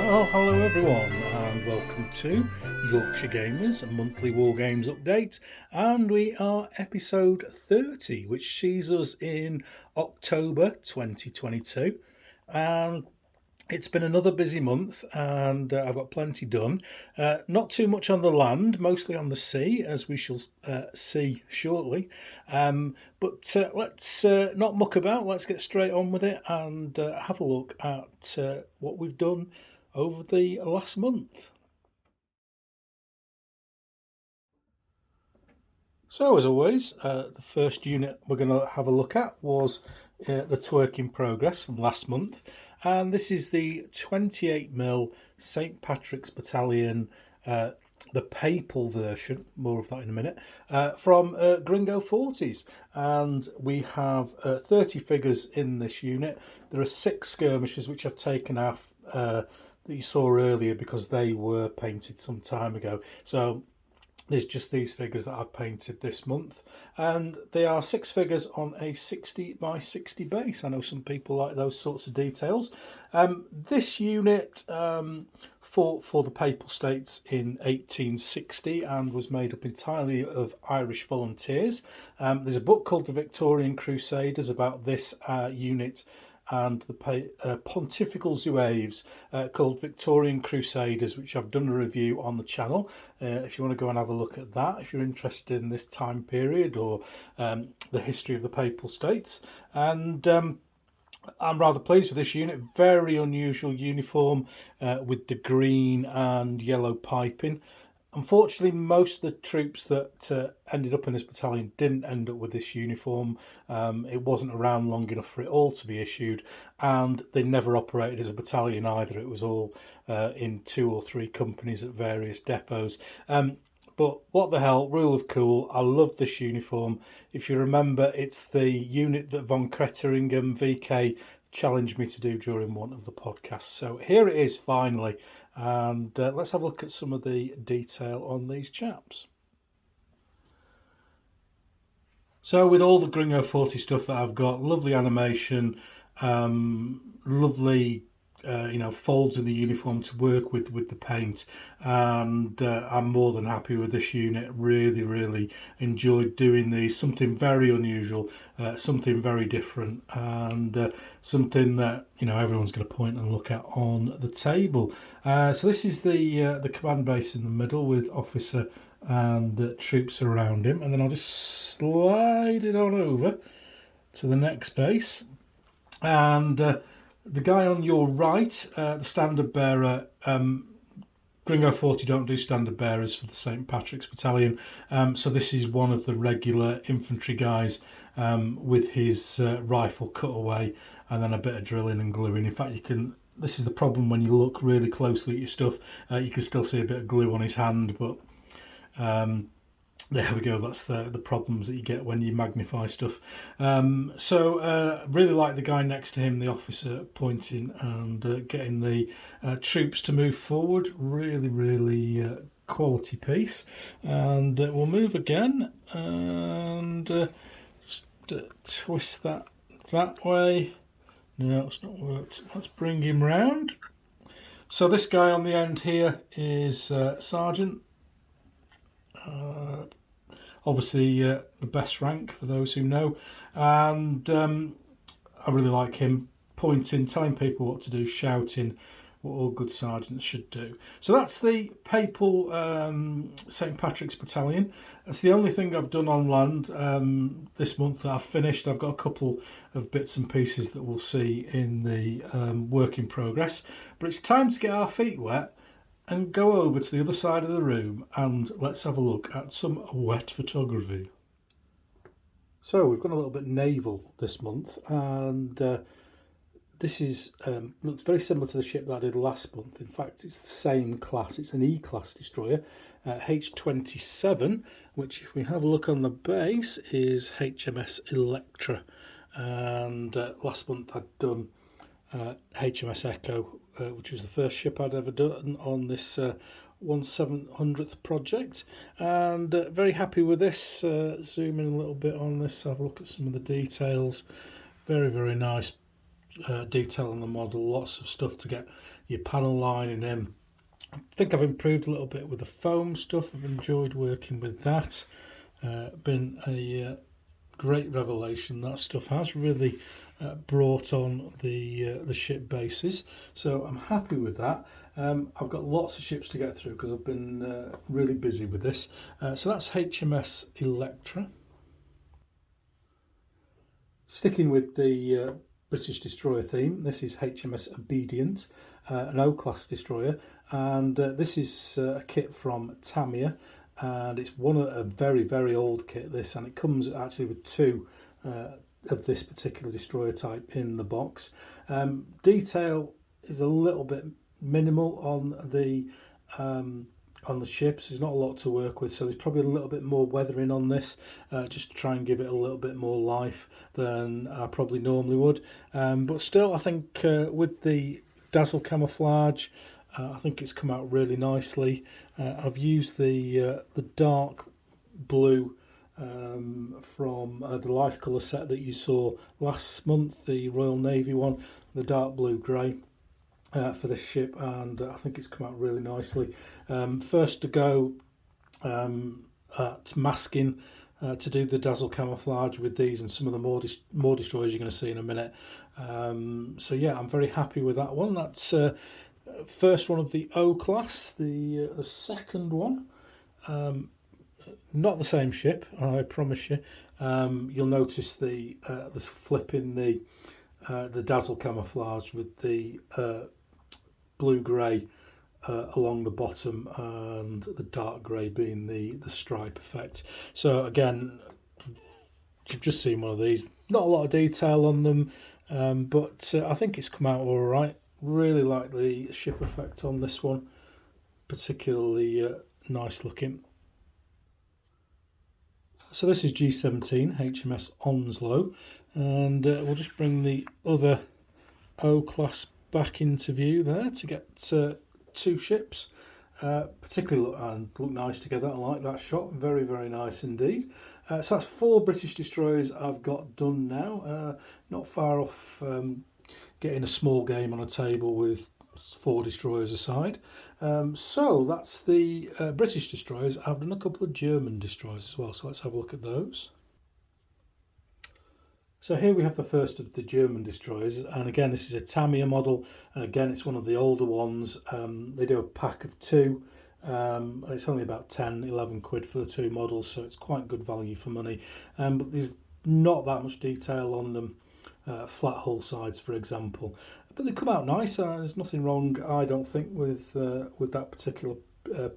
Well, hello everyone, and welcome to Yorkshire Gamer's monthly Wargames update. And we are episode 30, which sees us in October 2022. And it's been another busy month, and I've got plenty done. Not too much on the land, mostly on the sea, as we shall see shortly. But let's not muck about, let's get straight on with it and have a look at what we've done over the last month. So, as always, the first unit we're going to have a look at was the Twerk in Progress from last month. And this is the 28mm St Patricks Battalion, the Papal version, more of that in a minute, from Gringo 40s. And we have 30 figures in this unit. There are 6 skirmishers which I've taken off that you saw earlier because they were painted some time ago. So there's just these figures that I've painted this month, and they are 6 figures on a 60 by 60 base. I know some people like those sorts of details. This unit fought for the Papal States in 1860 and was made up entirely of Irish volunteers. There's a book called The Victorian Crusaders about this unit and the Pontifical Zouaves called Victorian Crusaders, which I've done a review on the channel. If you want to go and have a look at that, if you're interested in this time period or the history of the Papal States. And I'm rather pleased with this unit. Very unusual uniform with the green and yellow piping. Unfortunately, most of the troops that ended up in this battalion didn't end up with this uniform. It wasn't around long enough for it all to be issued, and they never operated as a battalion either. It was all in 2 or 3 companies at various depots. But what the hell, rule of cool. I love this uniform. If you remember, it's the unit that von Kretteringen VK challenged me to do during one of the podcasts. So here it is finally. And let's have a look at some of the detail on these chaps. So with all the Gringo 40 stuff that I've got, lovely animation, lovely folds in the uniform to work with the paint, and I'm more than happy with this unit. Really enjoyed doing these. Something very unusual, something very different, and something that everyone's going to point and look at on the table. So this is the command base in the middle with officer and troops around him, and then I'll just slide it on over to the next base, and the guy on your right, the standard bearer, Gringo 40 don't do standard bearers for the St Patricks Battalion, so this is one of the regular infantry guys with his rifle cut away and then a bit of drilling and gluing. In fact, this is the problem when you look really closely at your stuff, you can still see a bit of glue on his hand, but there we go, that's the problems that you get when you magnify stuff. Really like the guy next to him, the officer, pointing and getting the troops to move forward. Really quality piece. And we'll move again and just twist that way. No, it's not worked. Let's bring him round. So this guy on the end here is Sergeant. Obviously the best rank for those who know, and I really like him pointing, telling people what to do, shouting what all good sergeants should do. So that's the Papal St Patrick's Battalion. That's the only thing I've done on land this month that I've finished. I've got a couple of bits and pieces that we'll see in the work in progress, but it's time to get our feet wet and go over to the other side of the room and let's have a look at some wet photography. So we've gone a little bit naval this month, and this is looks very similar to the ship that I did last month. In fact, it's the same class. It's an E-class destroyer, H27, which if we have a look on the base is HMS Electra. And last month I'd done HMS Echo, which was the first ship I'd ever done on this 1/700th project, and very happy with this. Zoom in a little bit on this, have a look at some of the details. Very nice detail on the model, lots of stuff to your panel lining in. I think I've improved a little bit with the foam stuff. I've enjoyed working with that. Been a great revelation. That stuff has really brought on the ship bases, so I'm happy with that. I've got lots of ships to get through because I've been really busy with this. So that's HMS Electra. Sticking with the British destroyer theme, this is HMS Obedient, an O-class destroyer, and this is a kit from Tamiya, and it's a very old kit, this, and it comes actually with two of this particular destroyer type in the box. Detail is a little bit minimal on the ships. There's not a lot to work with, so there's probably a little bit more weathering on this, just to try and give it a little bit more life than I probably normally would. But still, I think with the dazzle camouflage, I think it's come out really nicely. I've used the dark blue from the Life Colour set that you saw last month, the Royal Navy one, the dark blue grey. For this ship, and I think it's come out really nicely. First to go at masking to do the dazzle camouflage with these and some of the more destroyers you're going to see in a minute. So yeah, I'm very happy with that one. That's first one of the O class. The second one, not the same ship, I promise you. You'll notice the flip in the dazzle camouflage with the blue-grey along the bottom and the dark grey being the stripe effect. So again, you've just seen one of these. Not a lot of detail on them, but I think it's come out all right. Really like the ship effect on this one, particularly nice looking. So this is G17 HMS Onslow, and we'll just bring the other O-class back into view there to get two ships. Particularly look nice together. I like that shot. Very nice indeed. So that's 4 British destroyers I've got done now. Not far off getting a small game on a table with 4 destroyers aside. So that's the British destroyers. I've done a couple of German destroyers as well, so let's have a look at those. So here we have the first of the German destroyers, and again this is a Tamiya model, and again it's one of the older ones. They do a pack of 2, and it's only about 10-11 quid for the 2 models, so it's quite good value for money. But there's not that much detail on them, flat hull sides for example, but they come out nice. There's nothing wrong, I don't think, with that particular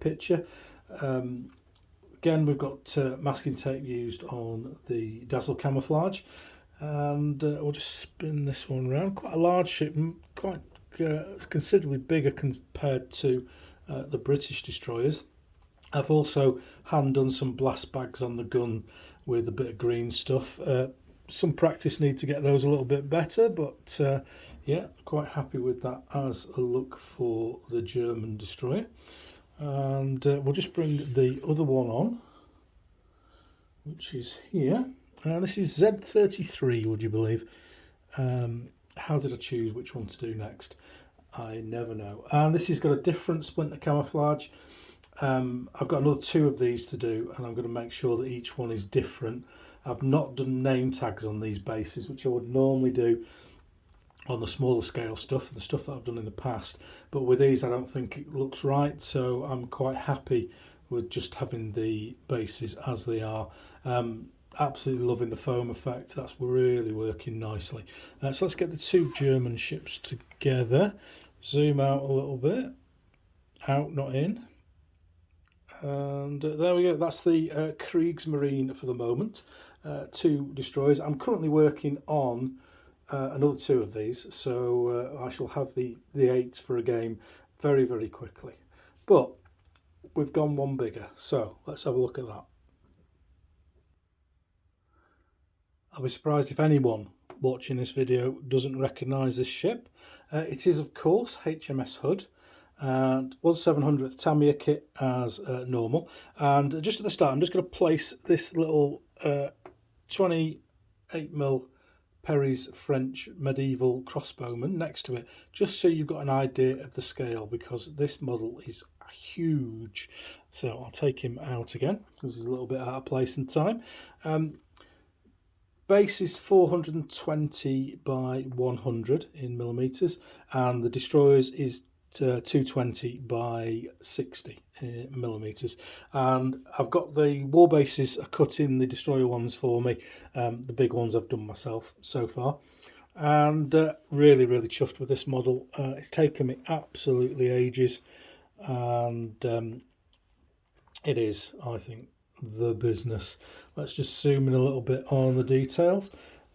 picture. Again, we've got masking tape used on the dazzle camouflage. And we'll just spin this one around. Quite a large ship, quite considerably bigger compared to the British destroyers. I've also hand done some blast bags on the gun with a bit of green stuff. Some practice need to get those a little bit better, but yeah, quite happy with that as a look for the German destroyer. And we'll just bring the other one on, which is here. This is Z33, would you believe? How did I choose which one to do next? I never know. And this has got a different splinter camouflage. I've got another 2 of these to do, and I'm going to make sure that each one is different. I've not done name tags on these bases, which I would normally do on the smaller scale stuff, the stuff that I've done in the past. But with these, I don't think it looks right, so I'm quite happy with just having the bases as they are. Absolutely loving the foam effect. That's really working nicely. So let's get the 2 German ships together. Zoom out a little bit. Out, not in. And there we go. That's the Kriegsmarine for the moment. 2 destroyers. I'm currently working on another 2 of these, so I shall have the 8 for a game very quickly. But we've gone one bigger, so let's have a look at that. I'll be surprised if anyone watching this video doesn't recognise this ship. It is, of course, HMS Hood, and was 700th Tamiya kit as normal. And just at the start, I'm just going to place this little 28mm Perry's French medieval crossbowman next to it, just so you've got an idea of the scale, because this model is huge. So I'll take him out again because he's a little bit out of place and time. Base is 420 by 100 in millimeters, and the destroyers is 220 by 60 millimeters. And I've got the war bases are cut in the destroyer ones for me. The big ones I've done myself so far, and really chuffed with this model. It's taken me absolutely ages, and it is, I think, the business. Let's just zoom in a little bit on the details.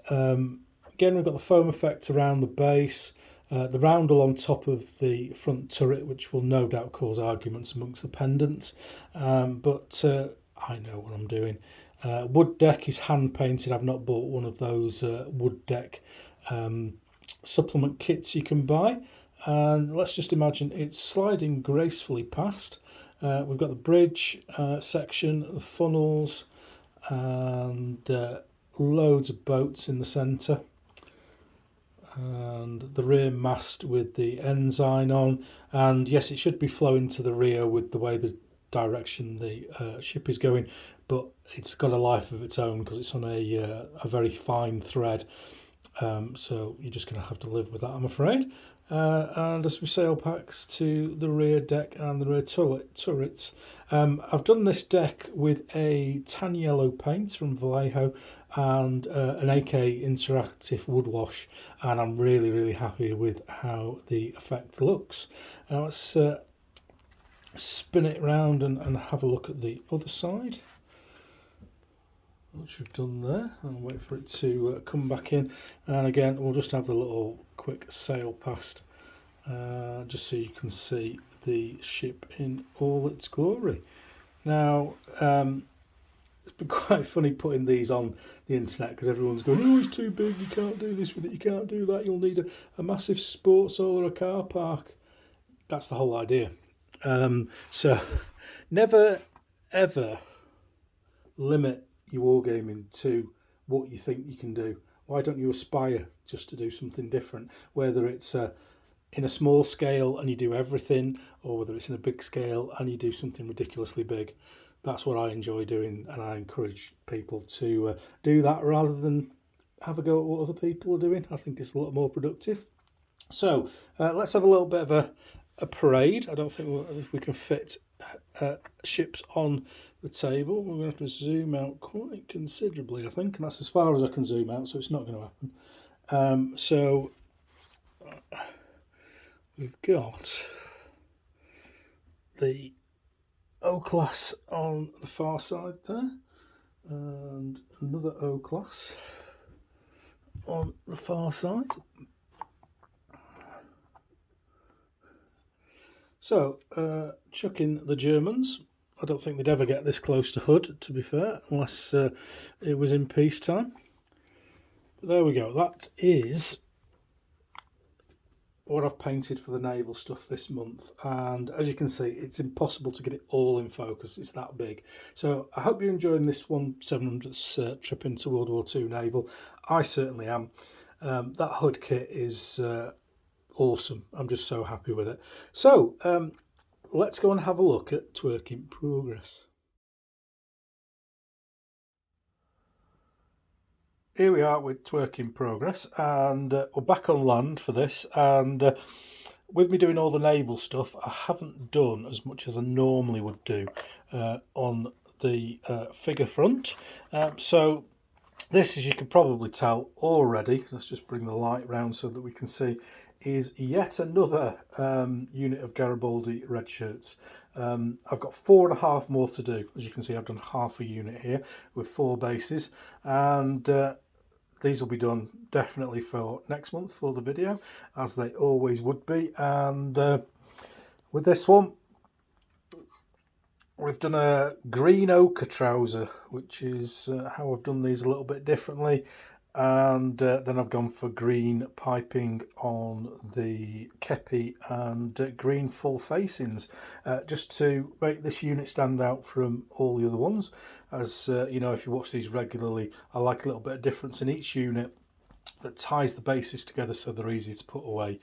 Again, we've got the foam effect around the base, the roundel on top of the front turret, which will no doubt cause arguments amongst the pendants, but I know what I'm doing. Wood deck is hand painted. I've not bought one of those wood deck supplement kits you can buy, and let's just imagine it's sliding gracefully past. We've got the bridge section, the funnels, and loads of boats in the centre, and the rear mast with the ensign on. And yes, it should be flowing to the rear with the way the direction the ship is going, but it's got a life of its own because it's on a very fine thread. So you're just going to have to live with that, I'm afraid. And as we sail packs to the rear deck and the rear turrets, I've done this deck with a tan yellow paint from Vallejo and an AK interactive wood wash, and I'm really happy with how the effect looks. Now let's spin it round and have a look at the other side, which we've done there, and wait for it to come back in. And again, we'll just have a little quick sail past, just so you can see the ship in all its glory. Now, it's been quite funny putting these on the internet because everyone's going, oh, it's too big, you can't do this with it, you can't do that, you'll need a massive sports hall or a car park. That's the whole idea. So never ever limit your wargaming to what you think you can do. Why don't you aspire just to do something different, whether it's in a small scale and you do everything, or whether it's in a big scale and you do something ridiculously big. That's what I enjoy doing, and I encourage people to do that rather than have a go at what other people are doing. I think it's a lot more productive. So let's have a little bit of a parade. I don't think if we can fit ships on the table. We're going to have to zoom out quite considerably, I think, and that's as far as I can zoom out, so it's not going to happen. So we've got the O-class on the far side there, and another O-class on the far side. So, chuck in the Germans. I don't think they'd ever get this close to Hood, to be fair, unless it was in peacetime. But there we go. That is what I've painted for the naval stuff this month, and as you can see, it's impossible to get it all in focus. It's that big. So I hope you're enjoying this 1/700th trip into World War II naval. I certainly am. That Hood kit is awesome. I'm just so happy with it. So let's go and have a look at Twerk in Progress. Here we are with Twerk in Progress, and we're back on land for this, and with me doing all the naval stuff, I haven't done as much as I normally would do on the figure front. So this, as you can probably tell already, let's just bring the light round so that we can see, is yet another unit of Garibaldi red shirts. I've got 4.5 more to do. As you can see, I've done half a unit here with 4 bases, and these will be done definitely for next month for the video, as they always would be. And with this one, we've done a green ochre trouser, which is how I've done these a little bit differently. And then I've gone for green piping on the kepi and green full facings, just to make this unit stand out from all the other ones. As you know, if you watch these regularly, I like a little bit of difference in each unit. that ties the bases together so they're easy to put away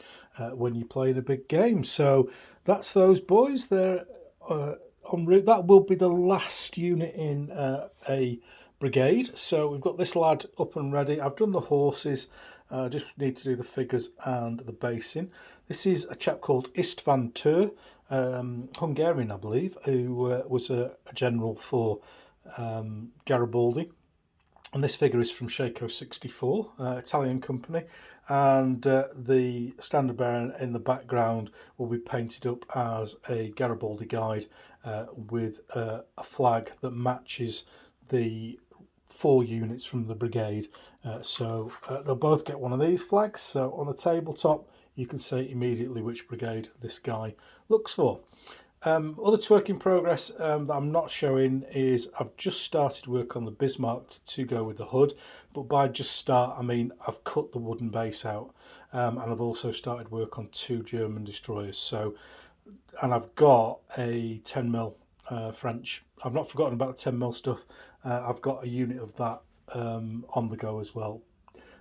when you play in a big game. So that's those boys. They're en route. That will be the last unit in a brigade. So we've got this lad up and ready. I've done the horses. Just need to do the figures and the basing. This is a chap called Istvan Tur, Hungarian, I believe, who was a general for Garibaldi. And this figure is from Shaco 64, Italian company, and the standard bearer in the background will be painted up as a Garibaldi guide with a flag that matches the 4 units from the brigade. So they'll both get one of these flags. So on the tabletop, you can see immediately which brigade this guy looks for. Other work in progress that I'm not showing is I've just started work on the Bismarck to go with the hood, but by just start I mean I've cut the wooden base out, and I've also started work on 2 German destroyers. So, and I've got a 10mm French. I've not forgotten about the 10mm stuff. I've got a unit of that on the go as well.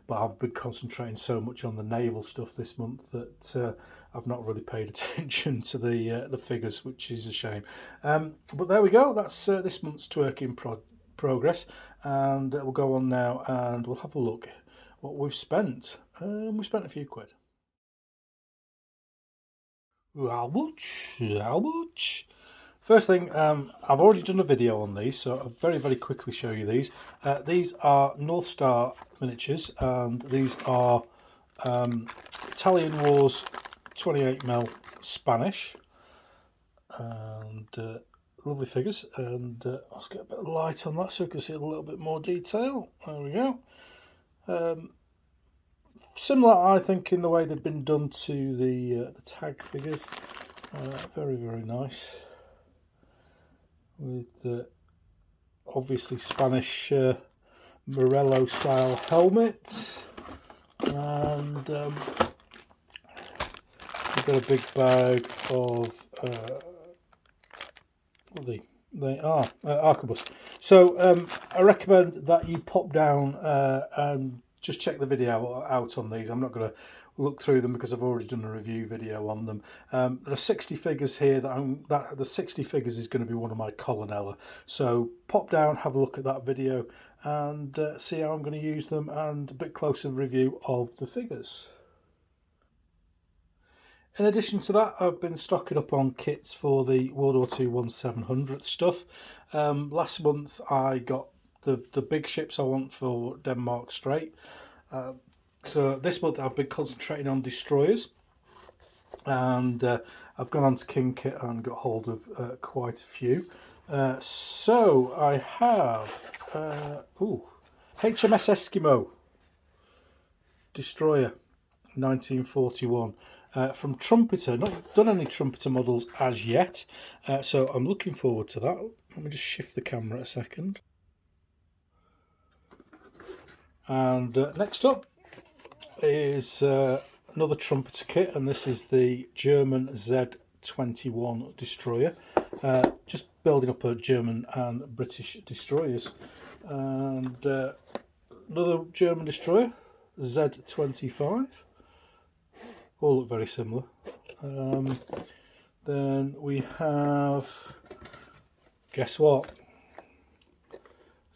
But I've been concentrating so much on the naval stuff this month that I've not really paid attention to the figures, which is a shame. But there we go. That's this month's work in progress, and we'll go on now and we'll have a look what we've spent. We've spent a few quid. How much? How much? First thing, I've already done a video on these, so I'll very quickly show you these. These are North Star miniatures, and these are Italian Wars 28mm Spanish, and lovely figures. And let's get a bit of light on that so we can see a little bit more detail. There we go. Similar, I think, in the way they've been done to the tag figures. Very nice. With obviously Spanish Morello style helmets, and we've got a big bag of they are arquebus. So I recommend that you pop down and just check the video out on these. I'm not going to look through them because I've already done a review video on them. There are 60 figures here that the 60 figures is going to be one of my Colonella. So pop down, have a look at that video, and see how I'm going to use them, and a bit closer review of the figures. In addition to that, I've been stocking up on kits for the World War II 1700 stuff. Last month I got the big ships I want for Denmark Strait. So this month I've been concentrating on destroyers, and I've gone on to King Kit and got hold of quite a few. So I have HMS Eskimo destroyer 1941 from Trumpeter. Not done any Trumpeter models as yet, so I'm looking forward to that. Let me just shift the camera a second. And next up is another Trumpeter kit, and this is the German Z21 destroyer. Just building up a German and British destroyers. And another German destroyer, Z25. All look very similar. Then we have, guess what?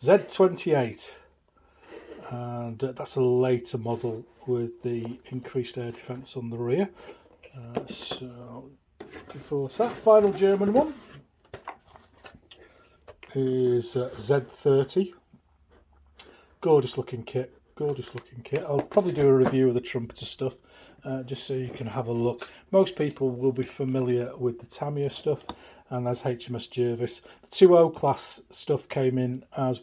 Z28. And that's a later model with the increased air defence on the rear. So looking forward to that. Final German one is Z30. Gorgeous looking kit. I'll probably do a review of the Trumpeter stuff, just so you can have a look. Most people will be familiar with the Tamiya stuff, and as HMS Jervis. The 2O class stuff came in as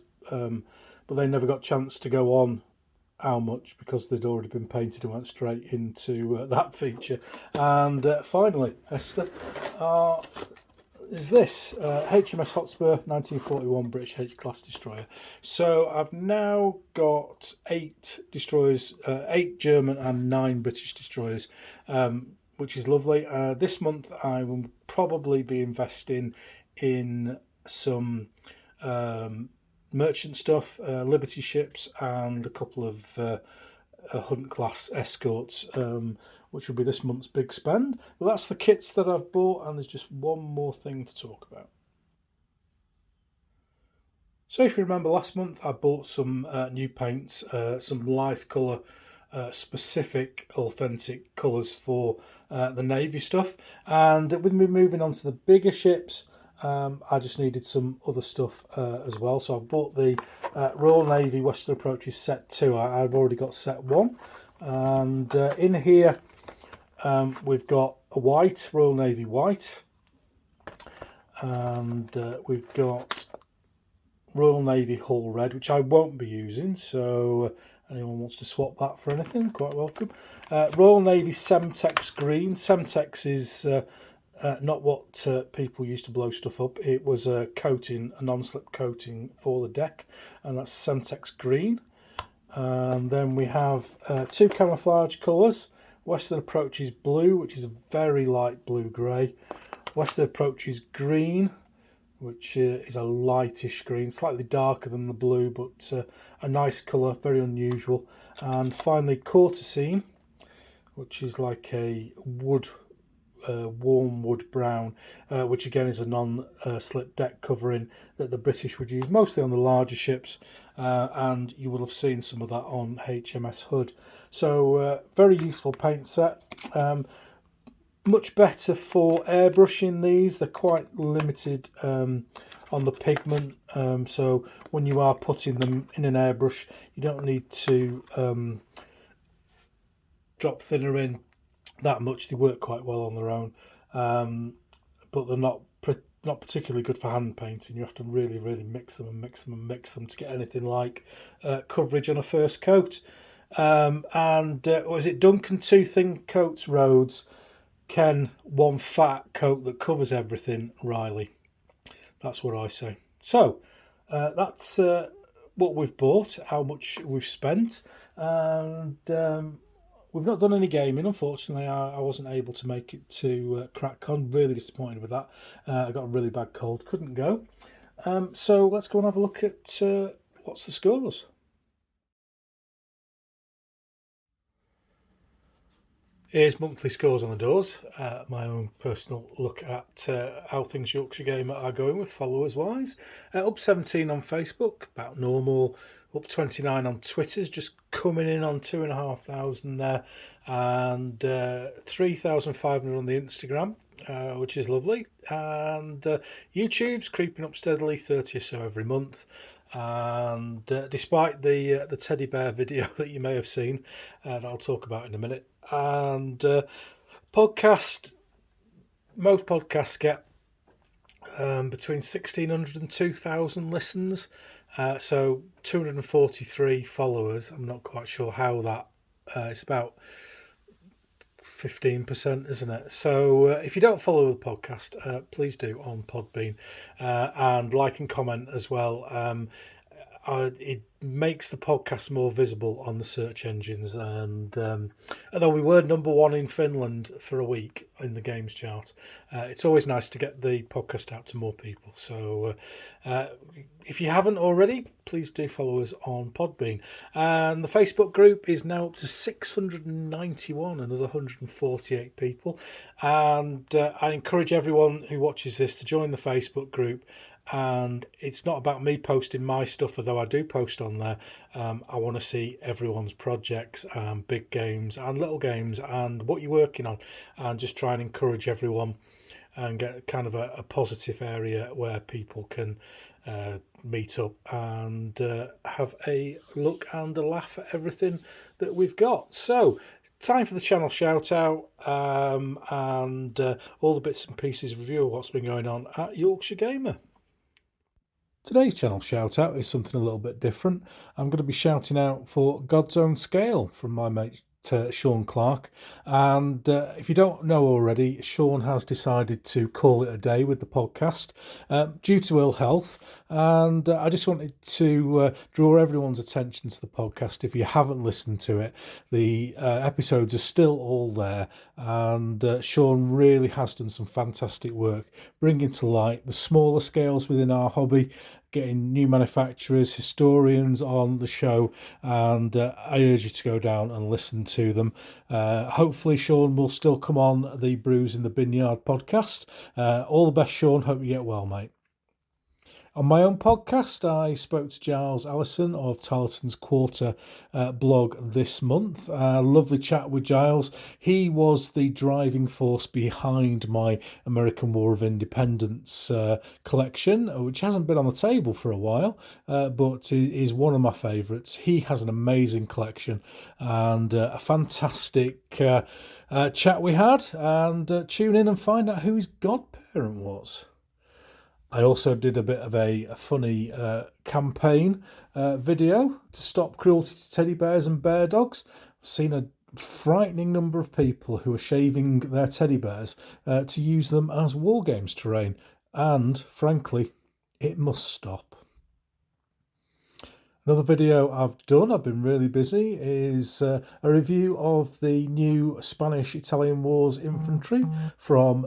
but they never got a chance to go on how much because they'd already been painted and went straight into that feature. And finally, Esther, is this HMS Hotspur 1941 British H-class destroyer. So I've now got 8 destroyers, 8 German and 9 British destroyers, which is lovely. This month I will probably be investing in some merchant stuff, Liberty ships, and a couple of Hunt class escorts, which will be this month's big spend. But that's the kits that I've bought, and there's just one more thing to talk about. So if you remember last month, I bought some new paints, some life colour specific authentic colours for the Navy stuff, and with me moving on to the bigger ships, I just needed some other stuff as well. So I've bought the Royal Navy Western Approaches set 2. I've already got set 1, and in here we've got a white, Royal Navy white, and we've got Royal Navy Hull Red, which I won't be using, so anyone wants to swap that for anything, quite welcome. Royal Navy Semtex Green. Semtex is not what people used to blow stuff up. It was a coating, a non-slip coating for the deck, and that's Semtex Green. And then we have 2 camouflage colours. Western Approaches Blue, which is a very light blue-grey. Western Approaches Green, which is a lightish green, slightly darker than the blue, but a nice colour, very unusual. And finally, Courtesine, which is like a wood, warm wood brown, which again is a non-slip deck covering that the British would use mostly on the larger ships, and you will have seen some of that on HMS Hood. So very useful paint set. Much better for airbrushing these. They're quite limited on the pigment, so when you are putting them in an airbrush, you don't need to drop thinner in that much. They work quite well on their own, but they're not particularly good for hand painting. You have to really mix them and mix them and mix them to get anything like coverage on a first coat. Was it Duncan 2 thin coats Rhodes, Ken 1 fat coat that covers everything Riley. That's what I say. So that's what we've bought, how much we've spent, and we've not done any gaming, unfortunately. I wasn't able to make it to CrackCon. Really disappointed with that. I got a really bad cold, couldn't go. So let's go and have a look at what's the scores. Here's monthly scores on the doors. My own personal look at how things Yorkshire Gamer are going with followers wise. Up 17 on Facebook, about normal. Up 29 on Twitter's, just coming in on 2,500 there, and 3,500 on the Instagram, which is lovely. And YouTube's creeping up steadily, 30 or so every month. And despite the teddy bear video that you may have seen, that I'll talk about in a minute, and most podcasts get between 1,600 and 2,000 listens, so 243 followers. I'm not quite sure how that it's about 15%, isn't it? So if you don't follow the podcast, please do on Podbean, and like and comment as well. It makes the podcast more visible on the search engines, and although we were #1 in Finland for a week in the games chart, it's always nice to get the podcast out to more people. So if you haven't already, please do follow us on Podbean. And the Facebook group is now up to 691, another 148 people, and I encourage everyone who watches this to join the Facebook group. And it's not about me posting my stuff, although I do post on there. I want to see everyone's projects, big games and little games, and what you're working on, and just try and encourage everyone and get kind of a positive area where people can meet up and have a look and a laugh at everything that we've got. So time for the channel shout out, and all the bits and pieces review of what's been going on at Yorkshire Gamer. Today's channel shout out is something a little bit different. I'm going to be shouting out for God's Own Scale from my mate Sean Clark, and if you don't know already, Sean has decided to call it a day with the podcast due to ill health, and I just wanted to draw everyone's attention to the podcast. If you haven't listened to it, the episodes are still all there, and Sean really has done some fantastic work bringing to light the smaller scales within our hobby, getting new manufacturers, historians on the show, and I urge you to go down and listen to them. Hopefully Sean will still come on the Brews in the Binyard podcast. All the best, Sean. Hope you get well, mate. On my own podcast, I spoke to Giles Allison of Tarleton's Quarter blog this month. Lovely chat with Giles. He was the driving force behind my American War of Independence collection, which hasn't been on the table for a while, but is one of my favourites. He has an amazing collection and a fantastic chat we had. And tune in and find out who his godparent was. I also did a bit of a funny campaign video to stop cruelty to teddy bears and bear dogs. I've seen a frightening number of people who are shaving their teddy bears to use them as Wargames terrain, and frankly, it must stop. Another video I've done, I've been really busy, is a review of the new Spanish-Italian Wars infantry from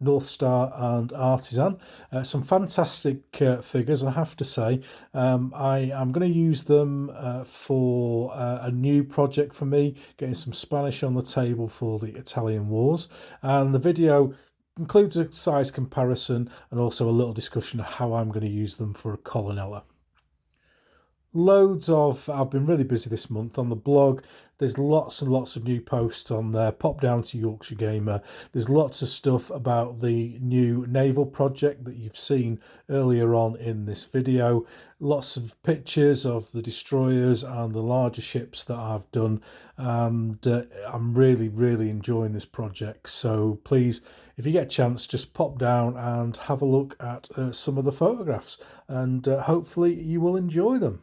North Star and Artisan. Some fantastic figures, I have to say. I am going to use them for a new project for me, getting some Spanish on the table for the Italian Wars. And the video includes a size comparison and also a little discussion of how I'm going to use them for a Colonella. I've been really busy this month on the blog. There's lots and lots of new posts on there. Pop down to Yorkshire Gamer. There's lots of stuff about the new naval project that you've seen earlier on in this video. Lots of pictures of the destroyers and the larger ships that I've done. And I'm really, really enjoying this project. So please, if you get a chance, just pop down and have a look at some of the photographs. And hopefully you will enjoy them.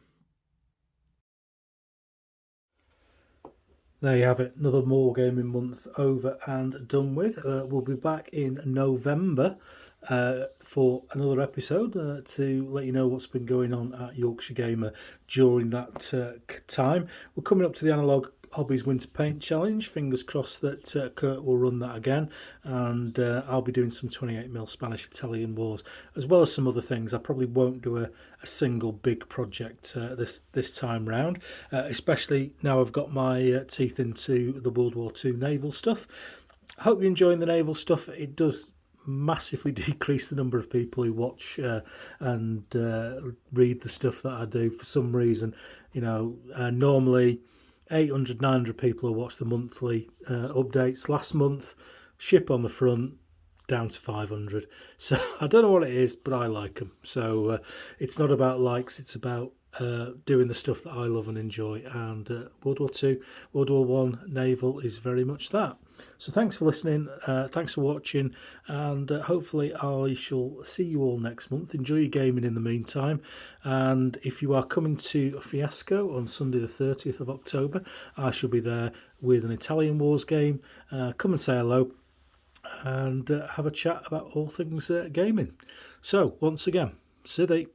There you have it, another Wargaming month over and done with. We'll be back in November for another episode to let you know what's been going on at Yorkshire Gamer during that time. We're coming up to the Analog Hobbies Winter Paint Challenge. Fingers crossed that Kurt will run that again, and I'll be doing some 28mm Spanish-Italian Wars as well as some other things. I probably won't do a single big project this time round, especially now I've got my teeth into the World War II Naval stuff. I hope you're enjoying the Naval stuff. It does massively decrease the number of people who watch and read the stuff that I do for some reason. Normally 800, 900 people who watch the monthly updates. Last month, ship on the front, down to 500. So I don't know what it is, but I like them. So it's not about likes, it's about doing the stuff that I love and enjoy. And World War II, World War I Naval is very much that. So thanks for listening, thanks for watching, and hopefully I shall see you all next month. Enjoy your gaming in the meantime, and if you are coming to Fiasco on Sunday the 30th of October, I shall be there with an Italian Wars game. Come and say hello and have a chat about all things gaming. So once again, Siddhi.